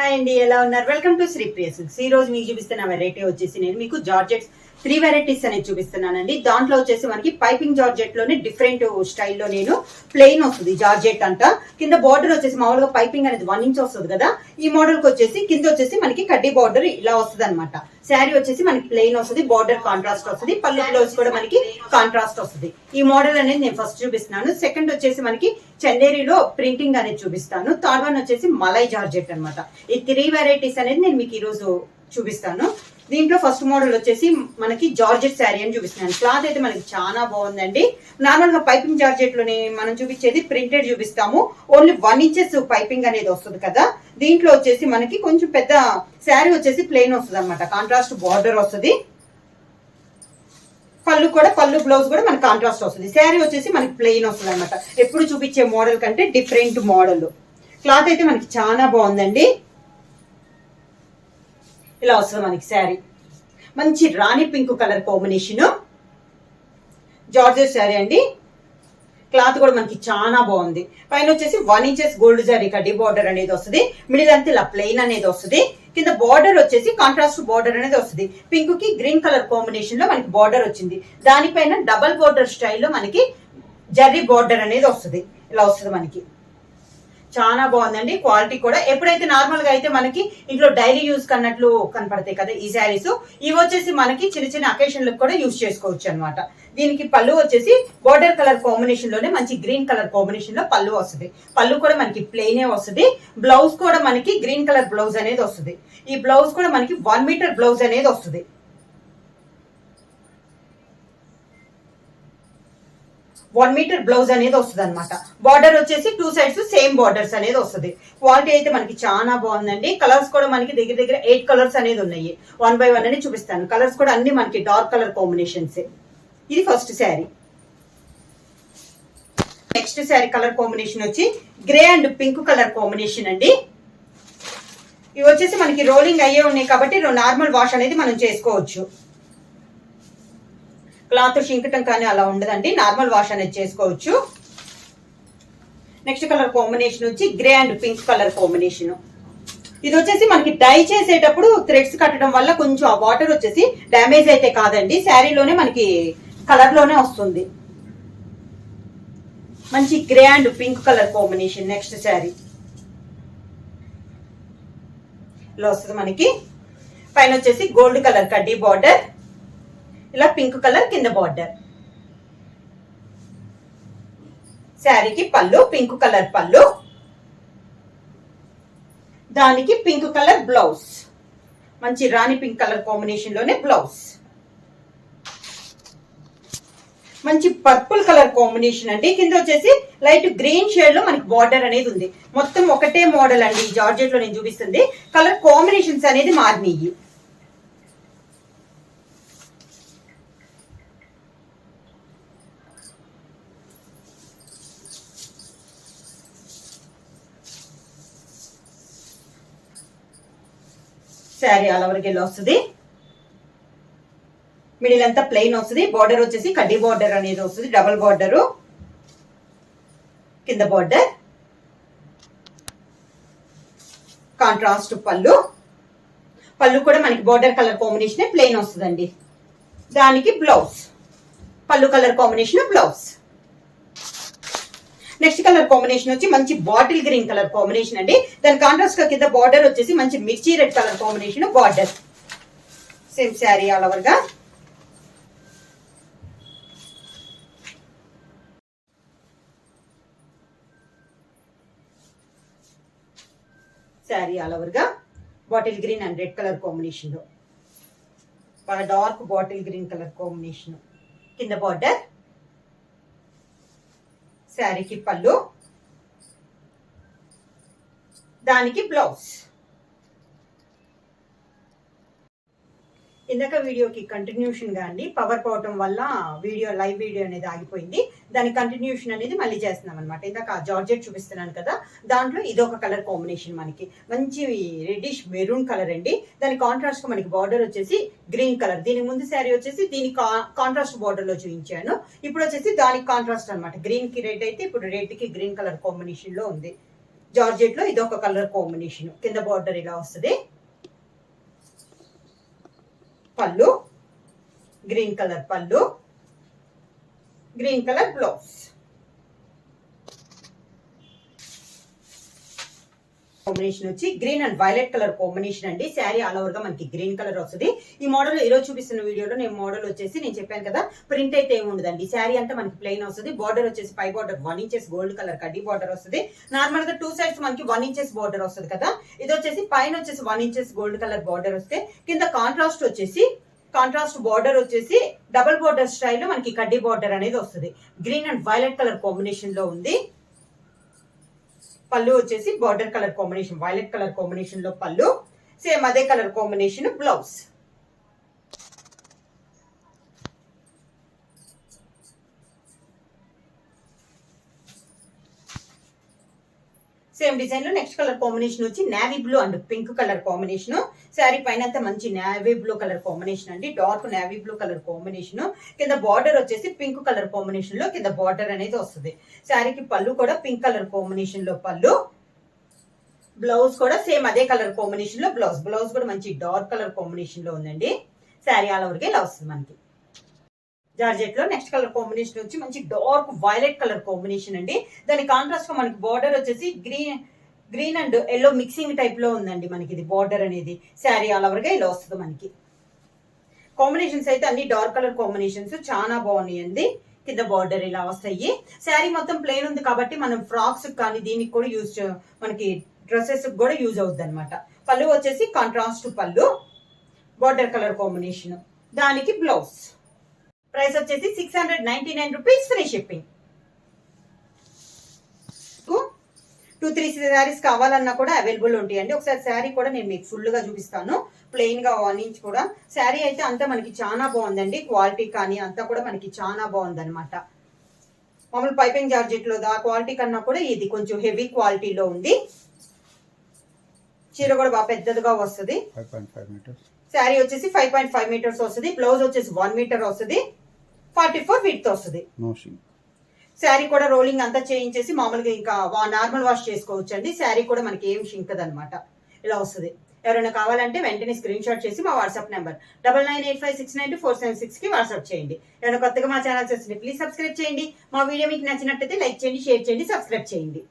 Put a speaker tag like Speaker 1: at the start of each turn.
Speaker 1: Hi అండి, ఎలా ఉన్నారు? Welcome to Sri Priya silks. ఈ రోజు మీకు చూపిస్తున్న వెరైటీ వచ్చేసి నేను మీకు జార్జెట్స్ 3 వెరైటీస్ అనేది చూపిస్తున్నానండి. దాంట్లో వచ్చేసి మనకి పైపింగ్ జార్జెట్ లోనే డిఫరెంట్ స్టైల్లో నేను ప్లెయిన్ వస్తుంది జార్జెట్ అంట. కింద బార్డర్ వచ్చేసి మామూలుగా పైపింగ్ అనేది 1 ఇంచ్ వస్తుంది కదా, ఈ మోడల్ కి వచ్చేసి కింద వచ్చేసి మనకి కడ్డీ బార్డర్ ఇలా వస్తుంది అనమాట. శారీ వచ్చేసి మనకి ప్లెయిన్ వస్తుంది, బార్డర్ కాంట్రాస్ట్ వస్తుంది, పళ్ళు బ్లౌజ్ కూడా మనకి కాంట్రాస్ట్ వస్తుంది. ఈ మోడల్ అనేది నేను ఫస్ట్ చూపిస్తున్నాను. సెకండ్ వచ్చేసి మనకి చందేరిలో ప్రింటింగ్ అనేది చూపిస్తాను. థర్డ్ వన్ వచ్చేసి మలై జార్జెట్ అనమాట. ఈ 3 వెరైటీస్ అనేది నేను మీకు ఈ రోజు చూపిస్తాను. దీంట్లో ఫస్ట్ మోడల్ వచ్చేసి మనకి జార్జెట్ శారీ అని చూపిస్తున్నాను. క్లాత్ అయితే మనకి చాలా బాగుందండి. నార్మల్ గా పైపింగ్ జార్జెట్ లోనే మనం చూపించేది ప్రింటెడ్ చూపిస్తాము. ఓన్లీ 1 ఇంచెస్ పైపింగ్ అనేది వస్తుంది కదా. దీంట్లో వచ్చేసి మనకి కొంచెం పెద్ద శారీ వచ్చేసి ప్లెయిన్ వస్తుంది అనమాట. కాంట్రాస్ట్ బార్డర్ వస్తుంది, పళ్ళు బ్లౌజ్ కూడా మనకి కాంట్రాస్ట్ వస్తుంది. శారీ వచ్చేసి మనకి ప్లెయిన్ వస్తుంది అనమాట. ఎప్పుడు చూపించే మోడల్ కంటే డిఫరెంట్ మోడల్. క్లాత్ అయితే మనకి చాలా బాగుందండి. ఇలా వస్తుంది మనకి శారీ. మంచి rani pink colour combination georgette sari అండి. క్లాత్ కూడా మనకి చాలా బాగుంది. పైన వచ్చేసి 1 ఇంచెస్ గోల్డ్ జరీ కడ్డీ బార్డర్ అనేది వస్తుంది. మిడిల్ అంతా ఇలా ప్లెయిన్ అనేది వస్తుంది. కింద బార్డర్ వచ్చేసి కాంట్రాస్ట్ బార్డర్ అనేది వస్తుంది. పింక్ కి గ్రీన్ కలర్ కాంబినేషన్ లో మనకి బార్డర్ వచ్చింది. దానిపైన డబల్ బార్డర్ స్టైల్లో మనకి జరీ బార్డర్ అనేది వస్తుంది. ఇలా వస్తుంది మనకి. చాలా బాగుందండి. క్వాలిటీ కూడా ఎప్పుడైతే నార్మల్ గా అయితే మనకి ఇంట్లో డైలీ యూజ్ కన్నట్లు కనపడతాయి కదా ఈ శారీస్, ఇవి వచ్చేసి మనకి చిన్న చిన్న అకేషన్లకు కూడా యూజ్ చేసుకోవచ్చు అనమాట. దీనికి పళ్ళు వచ్చేసి బార్డర్ కలర్ కాంబినేషన్ లోనే మంచి గ్రీన్ కలర్ కాంబినేషన్ లో పళ్ళు వస్తుంది. పళ్ళు కూడా మనకి ప్లెయినే వస్తుంది. బ్లౌజ్ కూడా మనకి గ్రీన్ కలర్ బ్లౌజ్ అనేది వస్తుంది. ఈ బ్లౌజ్ కూడా మనకి 1 మీటర్ బ్లౌజ్ అనేది వస్తుంది. 1 మీటర్ బ్లౌజ్ అనేది వస్తుంది అనమాట. బార్డర్ వచ్చేసి 2 సైడ్స్ సేమ్ బార్డర్స్ అనేది వస్తుంది. క్వాలిటీ అయితే మనకి చాలా బాగుందండి. కలర్స్ కూడా మనకి దగ్గర దగ్గర 8 కలర్స్ అనేది ఉన్నాయి. 1 by 1 అని చూపిస్తాను. కలర్స్ కూడా అన్ని మనకి డార్క్ కలర్ కాంబినేషన్స్. ఇది first sari. Next sari colour combination వచ్చి grey and pink colour combination అండి. ఇవి వచ్చేసి మనకి రోలింగ్ అయ్యే ఉన్నాయి కాబట్టి నార్మల్ వాష్ అనేది మనం చేసుకోవచ్చు. క్లాత్ షింకటం కానీ అలా ఉండదండి, నార్మల్ వాష్ అనేది చేసుకోవచ్చు. నెక్స్ట్ కలర్ కాంబినేషన్ వచ్చి grey and pink colour combination. ఇది వచ్చేసి మనకి డై చేసేటప్పుడు థ్రెడ్స్ కట్టడం వల్ల కొంచెం ఆ వాటర్ వచ్చేసి డ్యామేజ్ అయితే కాదండి, శారీలోనే మనకి కలర్ లోనే వస్తుంది. మంచి grey and pink colour combination. Next sari ఇలా వస్తుంది మనకి. పైన వచ్చేసి గోల్డ్ కలర్ కడ్డీ బార్డర్, ఇలా పింక్ కలర్ కింద బార్డర్. శారీకి పళ్ళు పింక్ కలర్ పళ్ళు, దానికి పింక్ కలర్ బ్లౌజ్. మంచి రాణి పింక్ కలర్ కాంబినేషన్ లోనే బ్లౌజ్. మంచి పర్పుల్ కలర్ కాంబినేషన్ అండి. కింద వచ్చేసి లైట్ గ్రీన్ షేడ్ లో మనకి బార్డర్ అనేది ఉంది. మొత్తం ఒకటే మోడల్ అండి జార్జెట్ లో నేను చూపిస్తుంది. కలర్ కాంబినేషన్స్ అనేది మారినాయి. శారీ ఆల్ ఓవర్ కి వస్తుంది. మిడిల్ అంతా ప్లెయిన్ వస్తుంది. బార్డర్ వచ్చేసి కడ్డీ బార్డర్ అనేది వస్తుంది, డబుల్ బార్డర్. కింద బార్డర్, కాంట్రాస్ట్ పళ్ళు కూడా మనకి బార్డర్ కలర్ కాంబినేషన్ ప్లెయిన్ వస్తుందండి. దానికి బ్లౌజ్ పళ్ళు colour combination blouse. Next colour combination వచ్చి మంచి బాటిల్ గ్రీన్ కలర్ కాంబినేషన్ అండి. దాని కాంట్రాస్ట్ గా కింద బార్డర్ వచ్చేసి మంచి మిర్చి red colour combination border. Same sari all over గా. శారీ ఆల్ ఓవర్ గా bottle green and red colour combination లో బాగా dark bottle green colour combination. కింద బార్డర్, శారీకి పళ్ళు, దానికి బ్లౌజ్. ఇందాక వీడియోకి కంటిన్యూషన్ గా అండి పవర్ పోవటం వల్ల లైవ్ వీడియో అనేది ఆగిపోయింది. దాని కంటిన్యూషన్ అనేది మళ్ళీ చేస్తున్నాం అనమాట. ఇందాక జార్జెట్ చూపిస్తున్నాను కదా, దాంట్లో ఇదొక కలర్ కాంబినేషన్ మనకి మంచి రెడ్డిష్ మెరూన్ కలర్ అండి. దాని కాంట్రాస్ట్ గా మనకి బార్డర్ వచ్చేసి గ్రీన్ కలర్. దీని ముందు శారీ వచ్చేసి దీని కాంట్రాస్ట్ బార్డర్ లో చూపించాను. ఇప్పుడు వచ్చేసి దానికి కాంట్రాస్ట్ అనమాట. గ్రీన్ కి రెడ్ అయితే ఇప్పుడు రెడ్ కి గ్రీన్ కలర్ కాంబినేషన్ లో ఉంది. జార్జెట్ లో ఇది ఒక కలర్ కాంబినేషన్. కింద బార్డర్ ఇలా వస్తుంది. పళ్ళు గ్రీన్ కలర్ పళ్ళు, గ్రీన్ కలర్ బ్లౌజ్. కాంబినేషన్ వచ్చి green and violet colour combination అండి. శారీ ఆల్ ఓవర్ గా మనకి గ్రీన్ కలర్ వస్తుంది. ఈ మోడల్ ఈరోజు చూపిస్తున్న వీడియోలో నేను మోడల్ వచ్చేసి నేను చెప్పాను కదా, ప్రింట్ అయితే ఏమి ఉండదండి. శారీ అంతా మనకి ప్లెయిన్ వస్తుంది. బార్డర్ వచ్చేసి పై బార్డర్ 1 ఇంచెస్ గోల్డ్ కలర్ కడ్డీ బార్డర్ వస్తుంది. నార్మల్ గా 2 సైడ్స్ మనకి 1 ఇంచెస్ బార్డర్ వస్తుంది కదా. ఇది వచ్చేసి పైన వచ్చేసి 1 ఇంచెస్ గోల్డ్ కలర్ బార్డర్ వస్తే కింద కాంట్రాస్ట్ బార్డర్ వచ్చేసి డబుల్ బార్డర్ స్టైల్ మనకి కడ్డీ బార్డర్ అనేది వస్తుంది. Green and violet colour combination లో ఉంది. పళ్ళు వచ్చేసి border colour combination violet colour combination లో పళ్ళు, సేమ్ అదే colour combination blouse. Same design లో నెక్స్ట్ కలర్ కాంబినేషన్ వచ్చి navy blue and pink colour combination. Sari పైన అంతా మంచి నేవీ బ్లూ కలర్ కాంబినేషన్ అండి. Dark navy blue colour combination. కింద బార్డర్ వచ్చేసి పింక్ కలర్ కాంబినేషన్ లో కింద బార్డర్ అనేది వస్తుంది. శారీకి పళ్ళు కూడా పింక్ కలర్ కాంబినేషన్ లో పళ్ళు, బ్లౌజ్ కూడా సేమ్ అదే కలర్ కాంబినేషన్ లో బ్లౌజ్ కూడా మంచి డార్క్ కలర్ కాంబినేషన్ లో ఉందండి. శారీ ఆల్ ఓవర్గా ఇలా వస్తుంది మనకి. జార్జెట్ లో నెక్స్ట్ కలర్ కాంబినేషన్ వచ్చి మంచి డార్క్ వైలెట్ కలర్ కాంబినేషన్ అండి. దాని కాంట్రాస్ట్ గా మనకి బార్డర్ వచ్చేసి green and yellow mixing type లో ఉందండి మనకి ఇది బార్డర్ అనేది. శారీ ఆల్ ఓవర్ గా ఇలా వస్తుంది మనకి. కాంబినేషన్స్ అయితే అన్ని డార్క్ కలర్ కాంబినేషన్స్ చాలా బాగున్నాయండి. కింద బార్డర్ ఇలా వస్తాయి. శారీ మొత్తం ప్లెయిన్ ఉంది కాబట్టి మనం ఫ్రాక్స్ కానీ దీనికి కూడా మనకి డ్రెస్సెస్ కూడా యూజ్ అవుద్ది అనమాట. పళ్ళు వచ్చేసి కాంట్రాస్ట్ పళ్ళు, బార్డర్ కలర్ కాంబినేషన్, దానికి బ్లౌజ్. ప్రైస్ వచ్చేసి 699 రూపీస్, ఫ్రీ షిప్పింగ్. 2-3 శారీస్ కావాలన్నా కూడా అవైలబుల్ ఉంటాయండి. ఒకసారి శారీ కూడా నేను మీకు ఫుల్ గా చూపిస్తాను. ప్లెయిన్ గా 1 ఇంచ్ కూడా శారీ అయితే అంతా మనకి చాలా బాగుందండి. క్వాలిటీ కానీ అంతా కూడా మనకి చాలా బాగుంది అనమాట. మామూలు పైపింగ్ జార్జెట్ లో క్వాలిటీ కన్నా కూడా ఇది కొంచెం హెవీ క్వాలిటీలో ఉంది. చీర కూడా బాగా పెద్దదిగా వస్తుంది.
Speaker 2: 5.5 మీటర్స్.
Speaker 1: శారీ వచ్చేసి 5.5 మీటర్స్ వస్తుంది. బ్లౌజ్ వచ్చేసి 1 మీటర్ వస్తుంది. 44 విడ్త్ వస్తుంది. శారీ కూడా రోలింగ్ అంతా చేయించేసి మామూలుగా ఇంకా నార్మల్ వాష్ చేసుకోవచ్చు అండి. శారీ కూడా మనకి ఏం షింకదు అనమాట. ఇలా వస్తుంది. ఎవరైనా కావాలంటే వెంటనే స్క్రీన్ షాట్ చేసి మా వాట్సాప్ నెంబర్ 9985692476 కి వాట్సాప్ చేయండి. ఎవరైనా కొత్తగా మా ఛానల్ చేస్తుంది ప్లీజ్ సబ్స్క్రైబ్ చేయండి. మా వీడియో మీకు నచ్చినట్టయితే లైక్ చేయండి, షేర్ చేయండి, సబ్స్క్రైబ్ చేయండి.